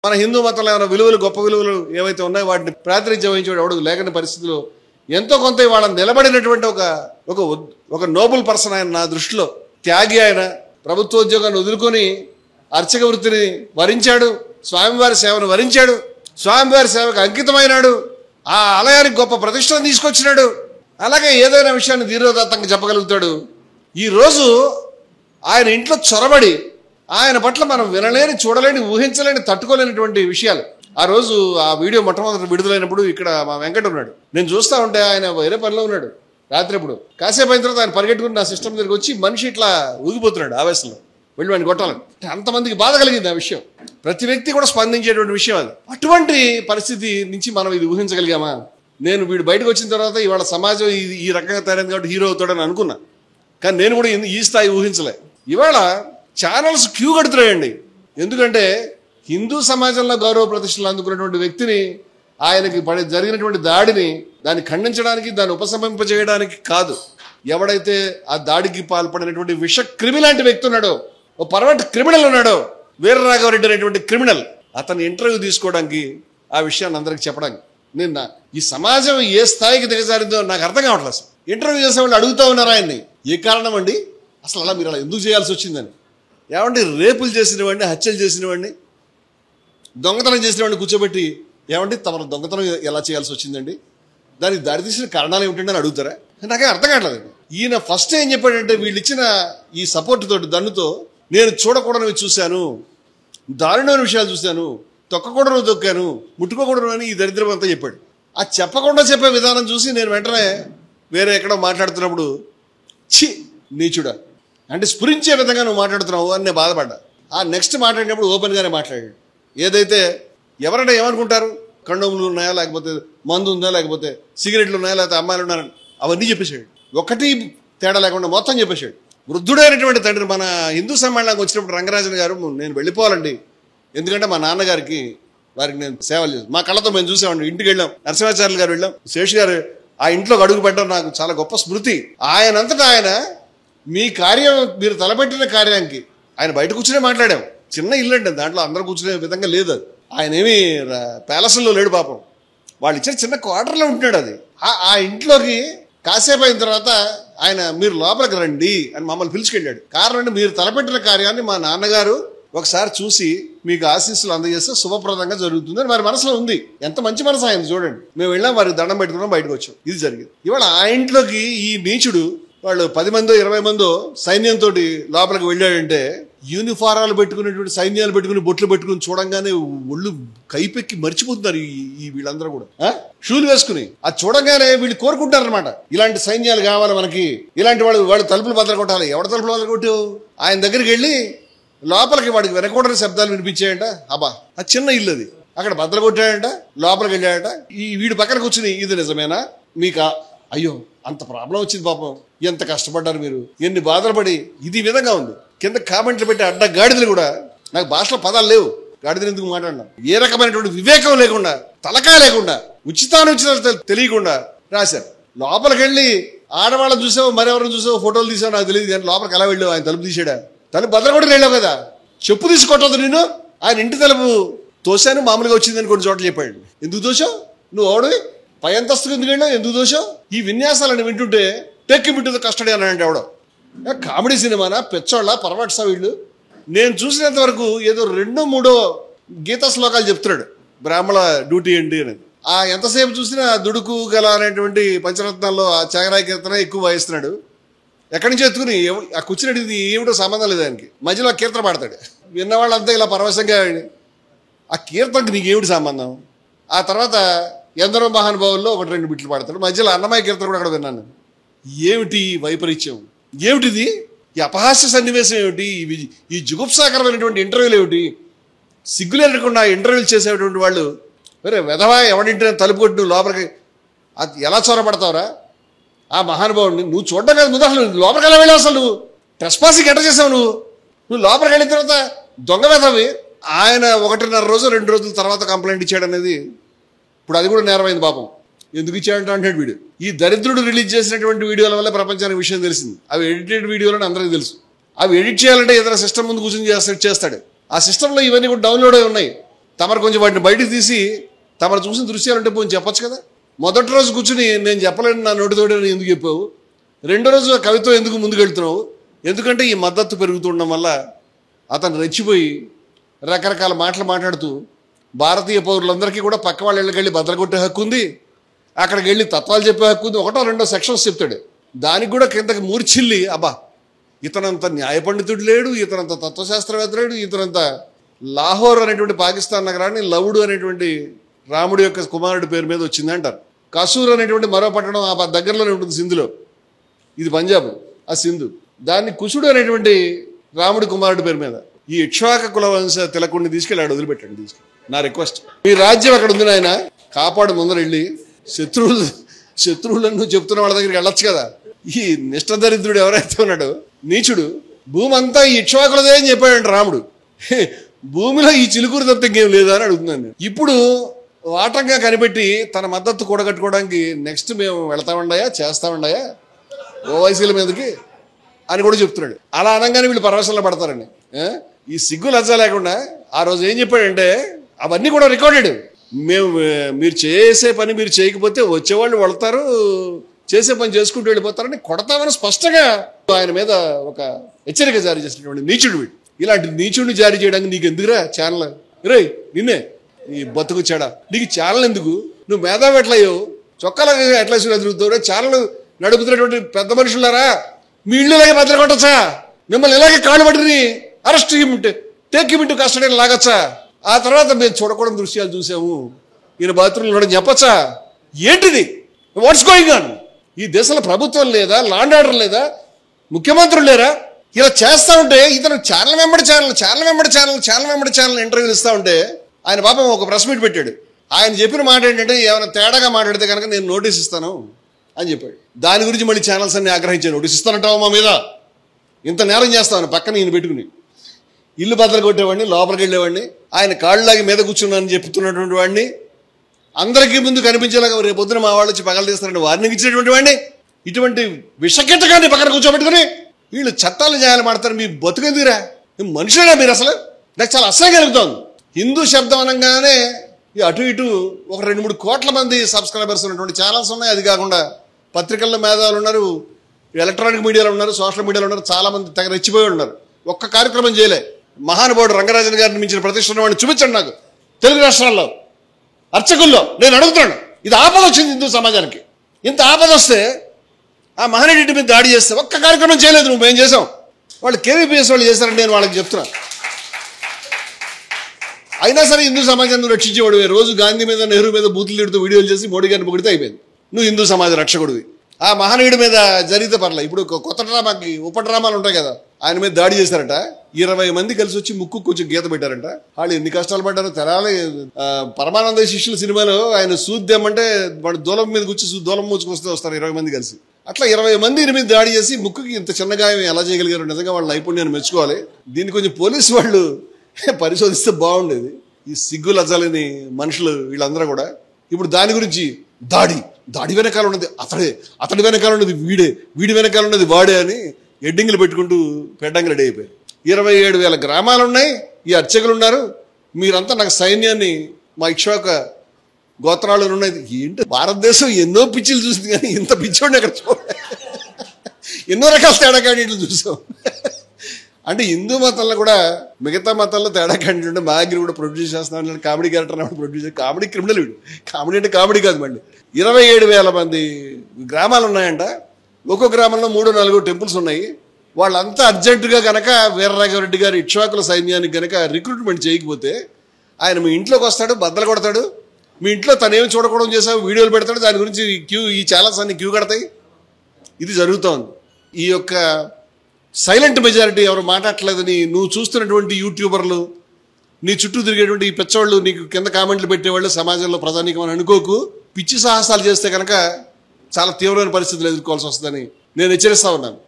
మన హిందూ మతంలో ఏమైనా విలువలు గొప్ప విలువలు ఏవైతే ఉన్నాయో వాటిని ప్రాతినిధ్యం వహించేవాడు ఎవడు లేకని పరిస్థితిలో ఎంతో కొంత వాళ్ళని నిలబడినటువంటి ఒక నోబుల్ పర్సన్ ఆయన నా దృష్టిలో. త్యాగి ఆయన. ప్రభుత్వోద్యోగాన్ని వదులుకొని అర్చక వృత్తిని వరించాడు, స్వామివారి సేవను వరించాడు, స్వామివారి సేవకు అంకితమైనాడు, ఆ ఆలయానికి గొప్ప ప్రతిష్టను తీసుకొచ్చినాడు. అలాగే ఏదైనా విషయాన్ని ధీరోదాత్తంగా చెప్పగలుగుతాడు. ఈరోజు ఆయన ఇంట్లో చొరబడి ఆయన పట్ల మనం వినలేని, చూడలేని, ఊహించలేని, తట్టుకోలేనటువంటి విషయాలు. ఆ రోజు ఆ వీడియో మొట్టమొదటి విడుదలైనప్పుడు ఇక్కడ మా వెంకట ఉన్నాడు. నేను చూస్తూ ఉంటే ఆయన వేరే పనిలో ఉన్నాడు. రాత్రి ఎప్పుడు కాసేపు అయిన తర్వాత ఆయన పరిగెట్టుకుని నా సిస్టమ్ దగ్గరికి వచ్చి మనిషి ఇట్లా ఊగిపోతున్నాడు ఆవేశంలో, వెళ్ళి వాడిని కొట్టాలని. అంతమందికి బాధ కలిగింది ఆ విషయం. ప్రతి వ్యక్తి కూడా స్పందించేటువంటి విషయం అది. అటువంటి పరిస్థితి నుంచి మనం ఇది ఊహించగలిగామా? నేను వీడు బయటకు వచ్చిన తర్వాత ఇవాళ సమాజం ఈ రకంగా తయారైంది కాబట్టి హీరో అవుతాడని అనుకున్నా, కానీ నేను కూడా ఈ స్థాయి ఊహించలే. ఇవాళ ఛానల్స్ క్యూ కడుతున్నాయండి. ఎందుకంటే హిందూ సమాజంలో గౌరవ ప్రతిష్టలు అందుకున్నటువంటి వ్యక్తిని, ఆయనకి జరిగినటువంటి దాడిని దాన్ని ఖండించడానికి, దాన్ని ఉపశమింపజేయడానికి కాదు, ఎవడైతే ఆ దాడికి పాల్పడినటువంటి విష క్రిమి లాంటి వ్యక్తి ఉన్నాడో, ఓ పర్వట్ క్రిమినల్ ఉన్నాడో, వీరరాఘవరెడ్డి అనేటువంటి క్రిమినల్, అతన్ని ఇంటర్వ్యూ తీసుకోవడానికి, ఆ విషయాన్ని అందరికి చెప్పడానికి. నిన్న ఈ సమాజం ఏ స్థాయికి దిగజారిందో నాకు అర్థం కావట్లేదు. అసలు ఇంటర్వ్యూ చేసేవాళ్ళు అడుగుతూ ఉన్నారు ఆయన్ని, ఏ కారణం అండి అసలు అలా మీరు అలా ఎందుకు చేయాల్సి వచ్చిందని. ఏమంటే రేపులు చేసిన వాడిని, హత్యలు చేసిన వాడిని, దొంగతనం చేసిన వాడిని కూర్చోబెట్టి ఏమంటే తమరు దొంగతనం ఎలా చేయాల్సి వచ్చిందండి, దానికి దారితీసిన కారణాలు ఏమిటండి అని అడుగుతారా? నాకే అర్థం కావట్లేదు. ఈయన ఫస్ట్ ఏం చెప్పాడంటే, వీళ్ళు ఇచ్చిన ఈ సపోర్ట్ తోటి, దన్నుతో నేను చూడకూడనివి చూశాను, దారుణమైన విషయాలు చూశాను, తొక్కకూడను తొక్కాను, ముట్టుకోకూడను అని ఈ దరిద్రం అంతా చెప్పాడు. ఆ చెప్పకుండా చెప్పే విధానం చూసి నేను వెంటనే వేరే ఎక్కడో మాట్లాడుతున్నప్పుడు ఛీ నీచుడా అంటే స్ఫురించే విధంగా నువ్వు మాట్లాడుతున్నావు అని నేను బాధపడ్డా. ఆ నెక్స్ట్ మాట్లాడినప్పుడు ఓపెన్గానే మాట్లాడాడు. ఏదైతే ఎవరైనా ఏమనుకుంటారు, కండోములు ఉన్నాయా, లేకపోతే మందు ఉందా, లేకపోతే సిగరెట్లు ఉన్నాయా, లేకపోతే అమ్మాయిలు ఉన్నారని అవన్నీ చెప్పేశాడు. ఒకటి తేడా లేకుండా మొత్తం చెప్పేశాడు. వృద్ధుడైనటువంటి తండ్రి మన హిందూ సమ్మేళనానికి వచ్చినప్పుడు రంగరాజన్ గారు, నేను వెళ్ళిపోవాలండి, ఎందుకంటే మా నాన్నగారికి వారికి నేను సేవలు చేస్తాను, మా కళ్ళతో మేము చూసామండి. ఇంటికి వెళ్ళాం, నరసింహాచార్యులు గారు వెళ్ళాం, శేష్ గారు ఆ ఇంట్లోకి అడుగు పెట్టడం నాకు చాలా గొప్ప స్మృతి. ఆయనంతటా ఆయన మీ కార్యం, మీరు తలపెట్టిన కార్యానికి ఆయన బయట కూర్చునే మాట్లాడాం. చిన్న ఇల్లు అంటే దాంట్లో అందరూ కూర్చునే విధంగా లేదు అది. ఆయన ఏమి ప్యాలెస్లో లేడు పాపం, వాళ్ళు ఇచ్చిన చిన్న క్వార్టర్లో ఉంటున్నాడు. అది ఆ ఇంట్లోకి కాసేపు అయిన తర్వాత ఆయన మీరు లోపలికి రండి అని మమ్మల్ని పిలుచుకెళ్ళాడు. కారణం అంటే మీరు తలపెట్టిన కార్యాన్ని మా నాన్నగారు ఒకసారి చూసి మీకు ఆశీస్సులు అందజేస్తే శుభప్రదంగా జరుగుతుందని వారి మనసులో ఉంది. ఎంత మంచి మనసు ఆయన చూడండి. మేము వెళ్ళాం, వారికి దండం పెట్టుకున్నాం, బయటకు వచ్చాం. ఇది జరిగింది. ఇవాళ ఆ ఇంట్లోకి ఈ నీచుడు వాళ్ళు 10 మందో 20 మందో సైన్యంతో లోపలికి వెళ్ళాడంటే, యూనిఫారాలు పెట్టుకునేటువంటి సైన్యాలు పెట్టుకుని బొట్లు పెట్టుకుని చూడంగానే ఒళ్ళు కైపెక్కి మర్చిపోతున్నారు ఈ వీళ్ళందరూ కూడా. షూలు వేసుకుని అది చూడంగానే వీళ్ళు కోరుకుంటారనమాట, ఇలాంటి సైన్యాలు కావాలి మనకి, ఇలాంటి వాళ్ళు తలుపులు బద్దలు కొట్టాలి. ఎవడ తలుపులు బద్దలు కొట్టావు? ఆయన దగ్గరికి వెళ్ళి లోపలికి వాడికి వెనకూడని శబ్దాలు వినిపించాయంట. అబ్బా ఆ చిన్న ఇల్లు అది, అక్కడ బద్దలు కొట్టాడంట, లోపలికి వెళ్ళాడట. వీడి పక్కన కూర్చుని ఇది నిజమేనా మీకు, అయ్యో అంత ప్రాబ్లం వచ్చింది పాపం, ఎంత కష్టపడ్డారు మీరు, ఎన్ని బాధలు పడి, ఇది విధంగా ఉంది. కింద కామెంట్లు పెట్టి అడ్డ గాడిదలు కూడా, నాకు భాషలో పదాలు లేవు, గాడిదలు ఎందుకు మాట్లాడినా, ఏ రకమైనటువంటి వివేకం లేకుండా, తలకా లేకుండా, ఉచితానుచితాలు తెలియకుండా రాశారు. లోపలికి వెళ్ళి ఆడవాళ్ళని చూసావు, మరెవరిని చూసావు, ఫోటోలు తీసావు నాకు తెలియదు, కానీ లోపలికి ఎలా వెళ్ళావు? ఆయన తలుపు తీసాడా? తలుపు బద్దలు కూడా వెళ్ళావు కదా, చెప్పు తీసుకొట్టదు నేను. ఆయన ఇంటి తలుపు తోశాను, మామూలుగా వచ్చిందని కొన్ని చోట్ల చెప్పాడు. ఎందుకు తోసావు నువ్వు? ఓడివి పై అంతస్తుకు ఎందుకు వెళ్ళావు? ఎందుకు దోషం? ఈ విన్యాసాలను వింటుంటే టెక్కి బిట్టుతో కస్టడీ అని అంటే ఎవడో కామెడీ సినిమానా, పెచ్చోళ్ళ, పర్వాట్సా వీళ్ళు? నేను చూసినంత వరకు ఏదో 2-3 గీతా శ్లోకాలు చెప్తున్నాడు, బ్రాహ్మణ డ్యూటీ ఏంటి అనేది. ఆ ఎంతసేపు చూసినా దుడుకు గల అనేటువంటి పంచరత్నాల్లో ఆ చాగరాయి కీర్తన ఎక్కువ వాయిస్తున్నాడు. ఎక్కడి నుంచి ఎత్తుకుని ఆ కూర్చునేది ఏమిటో సంబంధం లేదు ఆయనకి. మధ్యలో ఆ కీర్తన పాడతాడు. విన్నవాళ్ళంతా ఇలా పరవశంగా, ఆ కీర్తనకు నీకేమిటి సంబంధం? ఆ తర్వాత ఎందరో మహానుభావుల్లో 1-2 బిట్లు పాడతాడు. మధ్యలో అన్నమయ్య కీర్తన కూడా అక్కడ విన్నాను. ఏమిటి వైపరీత్యం? ఏమిటిది? ఈ అపహాస్య సన్నివేశం ఏమిటి? ఈ జుగుప్సాకరమైనటువంటి ఇంటర్వ్యూలు ఏమిటి? సిగ్గులేకుండా ఇంటర్వ్యూలు చేసేటువంటి వాళ్ళు, వేరే వెధవా ఎవడింటే తలుపు కొట్టి నువ్వు లోపలికి అది ఎలా చొరబడతావురా? ఆ మహానుభావుడిని నువ్వు చూడడం కాదు, ముందు అసలు లోపలికి ఎలా వెళ్ళావు? అసలు నువ్వు ట్రెస్పాసింగ్ ఎట్ట చేసావు? నువ్వు లోపలికి వెళ్ళిన తర్వాత దొంగ వెధవి. ఆయన 1.5 రోజు 2 రోజుల తర్వాత కంప్లైంట్ ఇచ్చాడు అనేది, ఇప్పుడు అది కూడా నేరమైంది పాపం. ఎందుకు ఇచ్చాడంటే అంటాడు వీడు. ఈ దరిద్రుడు రిలీజ్ చేసినటువంటి వీడియోల వల్ల ప్రపంచానికి విషయం తెలిసింది. అవి ఎడిటెడ్ వీడియోలని అందరికీ తెలుసు. అవి ఎడిట్ చేయాలంటే ఏదైనా సిస్టమ్ ముందు కూర్చొని చేస్తాడు. ఆ సిస్టంలో ఇవన్నీ కూడా డౌన్లోడ్ అయి ఉన్నాయి. తమరు కొంచెం వాటిని బయటకు తీసి తమరు చూసిన దృశ్యాలుంటే పోయి చెప్పొచ్చు కదా. మొదటి రోజు కూర్చుని నేను చెప్పలేను నా నోటితోటి ఎందుకు చెప్పావు, రెండో రోజు కవిత్వం ఎందుకు ముందుకెళ్తున్నావు, ఎందుకంటే ఈ మద్దతు పెరుగుతుండడం వల్ల అతను రెచ్చిపోయి రకరకాల మాటలు మాట్లాడుతూ భారతీయ పౌరులందరికీ కూడా పక్క వాళ్ళ ఇళ్ళకి వెళ్ళి బద్దలు కొట్టే హక్కు ఉంది, అక్కడికి వెళ్ళి తత్వాలు చెప్పే హక్కు ఉంది, ఒకటో రెండో సెక్షన్స్ చెప్తాడు. దానికి కూడా కిందకి మూర్చిల్లి అబ్బా ఇతనంత న్యాయ పండితుడు లేడు, ఇతనంత తత్వశాస్త్రవేత్త లేడు, ఇతనంత లాహోర్ అనేటువంటి పాకిస్తాన్ నగరాన్ని లవుడు అనేటువంటి రాముడి యొక్క కుమారుడి పేరు మీద వచ్చింది అంటారు. కసూర్ అనేటువంటి మరో పట్టణం ఆ దగ్గరలోనే ఉంటుంది సింధులో, ఇది పంజాబ్ ఆ సింధు, దాన్ని కుషుడు అనేటువంటి రాముడి కుమారుడి పేరు మీద. ఈ ఇక్ష్వాక కులవంశ తిలకుడిని తీసుకెళ్ళి ఆడ వదిలిపెట్టండి. నా రిక్వెస్ట్, మీ రాజ్యం అక్కడ ఉంది నాయన, కాపాడు, ముందర వెళ్ళి శత్రువులను చెప్తున్న వాళ్ళ దగ్గరికి వెళ్ళొచ్చు కదా. ఈ నిష్టదరిద్రుడు ఎవరైతే ఉన్నాడో నీచుడు, భూమి అంతా ఈ ఇక్ష్వాకులదే అని చెప్పాడంట రాముడు. భూమిలో ఈ చిలుకూరు తప్ప ఇంకేం లేదా అని అడుగుతున్నాను. ఇప్పుడు వాటంగా కనిపెట్టి తన మద్దతు కూడగట్టుకోవడానికి నెక్స్ట్ మేము వెళతామండాయా చేస్తామండాయా ఓవైసీల మీదకి అని కూడా చెప్తున్నాడు. అలా అనగానే వీళ్ళు పరవశంలో పడతారండి. ఈ సిగ్గు లజ్జ లేకుండా ఆ రోజు ఏం చెప్పాడంటే అవన్నీ కూడా రికార్డెడ్. మీరు చేసే పని మీరు చేయకపోతే వచ్చేవాళ్ళు వెళతారు, చేసే పని చేసుకుంటూ వెళ్ళిపోతారని కొడతామని స్పష్టంగా ఆయన మీద ఒక హెచ్చరిక జారీ చేసినటువంటి నీచుడు వీడు. ఇలాంటి నీచుడిని జారీ చేయడానికి నీకు ఎందుకురా ఛానల్? రే నిన్నే ఈ బతుకు చెడ, నీకు ఛానల్ ఎందుకు? నువ్వు మేధావి ఎట్లయ్యో, చొక్కాలాగా ఎట్లా తిరుగుతావు? ఛానల్ నడుపుతున్నటువంటి పెద్ద మనుషులారా, మీ ఇళ్ళలాగే బద్దలు కొట్టచ్చా? మిమ్మల్ని ఇలాగే కాళ్ళు పట్టుకుని అరెస్ట్ టేక్ ఇంటూ కస్టడీని లాగచ్చా? ఆ తర్వాత మేము చూడకూడని దృశ్యాలు చూసాము, ఈయన బాత్రూంలో చెప్పచ్చా? ఏంటిది? What's going on? ఈ దేశంలో ప్రభుత్వం లేదా, లాండ్ ఆర్డర్ లేదా, ముఖ్యమంత్రులు లేరా? ఇలా చేస్తా ఉంటే ఇతను ఛానల్ వెంబడి ఛానల్ ఇంటర్వ్యూలు ఇస్తా ఉంటే ఆయన పాపం ఒక ప్రెస్ మీట్ పెట్టాడు. ఆయన చెప్పిన మాట ఏంటంటే ఏమైనా తేడాగా మాట్లాడితే కనుక నేను నోటీస్ ఇస్తాను అని చెప్పాడు. దాని గురించి మళ్ళీ ఛానల్స్ అన్ని ఆగ్రహించాను. నోటీస్ ఇస్తానంటావా మా మీద? ఇంత నేరం చేస్తామని పక్కన ఈయన పెట్టుకుని ఇల్లు బద్దలు కొట్టేవాడిని, లోపలికి వెళ్ళేవాడిని, ఆయన కాళ్ళలాగి మీద కూర్చున్నానని చెప్తున్నటువంటి వాడిని, అందరికీ ముందు కనిపించేలాగా రేపు పొద్దున మా వాళ్ళు వచ్చి పగలు తీస్తారని వార్నింగ్ ఇచ్చినటువంటి వాడిని, ఇటువంటి విషకెట్టగాన్ని పక్కన కూర్చోబెట్టుకుని వీళ్ళు చట్టాలు చేయాలి మాడతారు. మీ బతుకెందుకురా? మనుషులేనా మీరు? అసలు నాకు చాలా అసహ్యం కలుగుతోంది. హిందూ శబ్దం అనగానే అటు ఇటు ఒక 2-3 కోట్ల మంది సబ్స్క్రైబర్స్ ఉన్నటువంటి ఛానల్స్ ఉన్నాయి. అది కాకుండా పత్రికల్లో మేధావులు ఉన్నారు, ఎలక్ట్రానిక్ మీడియాలో ఉన్నారు, సోషల్ మీడియాలో ఉన్నారు, చాలా మంది తెగ రెచ్చిపోయి ఉన్నారు. ఒక్క కార్యక్రమం చేయలే. మహానుభావుడు రంగరాజన్ గారిని మించిన ప్రతిష్ట వాడిని చూపించండి నాకు తెలుగు రాష్ట్రాల్లో అర్చకుల్లో. నేను అడుగుతున్నాను, ఇది ఆపద వచ్చింది హిందూ సమాజానికి. ఇంత ఆపద వస్తే ఆ మహనీయుడి మీద దాడి చేస్తే ఒక్క కార్యక్రమం చేయలేదు. నువ్వు ఏం చేసావు? వాళ్ళు కేవీపీఎస్ వాళ్ళు చేశారని నేను వాళ్ళకి చెప్తున్నా. అయినా సరే హిందూ సమాజాన్ని రక్షించేవాడు. రోజు గాంధీ మీద, నెహ్రూ మీద బూతులు తిడుతూ వీడియోలు చేసి మోడీ గారిని పొగిడితే అయిపోయింది. నువ్వు హిందూ సమాజ రక్షకుడివి. ఆ మహనీయుడి మీద జరిగితే పర్లే. ఇప్పుడు కొత్త డ్రామాకి ఉపడ్రామాలు ఉంటాయి కదా, ఆయన మీద దాడి చేశారట. 20 మంది కలిసి వచ్చి ముక్కు కొంచెం గీత పెట్టారంట. వాళ్ళు ఎన్ని కష్టాలు పడ్డారో తెరాలి. పరమానంద శిష్యుల సినిమాలో ఆయన సూద్దామంటే వాడు దూలం మీద కూర్చి దూలం మూసుకొస్తే వస్తారు 20 మంది కలిసి. అట్లా 20 మంది ఈయన మీద దాడి చేసి ముక్కుకి ఇంత చిన్న గాయం ఎలా చేయగలిగారు? నిజంగా వాళ్ళ నైపుణ్యాన్ని మెచ్చుకోవాలి. దీన్ని కొంచెం పోలీసు వాళ్ళు పరిశోధిస్తే బాగుండేది. ఈ సిగ్గు లజ్జలేని మనుషులు వీళ్ళందరూ కూడా ఇప్పుడు దాని గురించి దాడి వెనకాల ఉన్నది అతడి వెనకాల ఉన్నది వీడి వెనకాల ఉన్నది వాడే అని ఎడ్డింగ్లు పెట్టుకుంటూ పెట్టంగా రెడీ అయిపోయారు. 27,000 గ్రామాలు ఉన్నాయి, ఈ అర్చకులు ఉన్నారు, మీరంతా నాకు సైన్యాన్ని మా ఇక్ష్వాక గోత్రాలు ఉన్నాయి. ఏంటి భారతదేశం ఎన్నో పిచ్చిలు చూసింది కానీ ఇంత పిచ్చోడిని అక్కడ ఎన్నో రకాల తేడా క్యాండిడేట్లు చూసాం. అంటే హిందూ మతంలో కూడా మిగతా మతాల్లో తేడా క్యాండిడేట్ ఉంటే మా దగ్గర కూడా ప్రొడ్యూస్ చేస్తున్నాను. కామెడీ క్యారెక్టర్ అన్నప్పుడు ప్రొడ్యూస్ కామెడీ క్రిమినల్ వీడు. కామెడీ అంటే కామెడీ కాదు. మళ్ళీ 27,000 మంది గ్రామాలు ఉన్నాయంట. ఒక్కో గ్రామంలో 3-4 టెంపుల్స్ ఉన్నాయి. వాళ్ళంతా అర్జెంటుగా కనుక వీరరాఘవరెడ్డి గారి ఇక్ష్వాకుల సైన్యానికి కనుక రిక్రూట్మెంట్ చేయకపోతే ఆయన మీ ఇంట్లోకి వస్తాడు, బద్దలు కొడతాడు. మీ ఇంట్లో తనేమి చూడకూడదు చేసావు వీడియోలు పెడతాడు. దాని గురించి ఈ ఛానల్స్ అన్ని క్యూ కడతాయి. ఇది జరుగుతోంది. ఈ యొక్క సైలెంట్ మెజారిటీ ఎవరు మాట్లాడలేదని నువ్వు చూస్తున్నటువంటి యూట్యూబర్లు, నీ చుట్టూ తిరిగేటువంటి ఈ పెచ్చోళ్ళు, నీకు కింద కామెంట్లు పెట్టేవాళ్ళు సమాజంలో ప్రజానీకం అని అనుకోకు. పిచ్చి సాహసాలు చేస్తే కనుక చాలా తీవ్రమైన పరిస్థితులు ఎదుర్కోవాల్సి వస్తుందని నేను హెచ్చరిస్తా ఉన్నాను.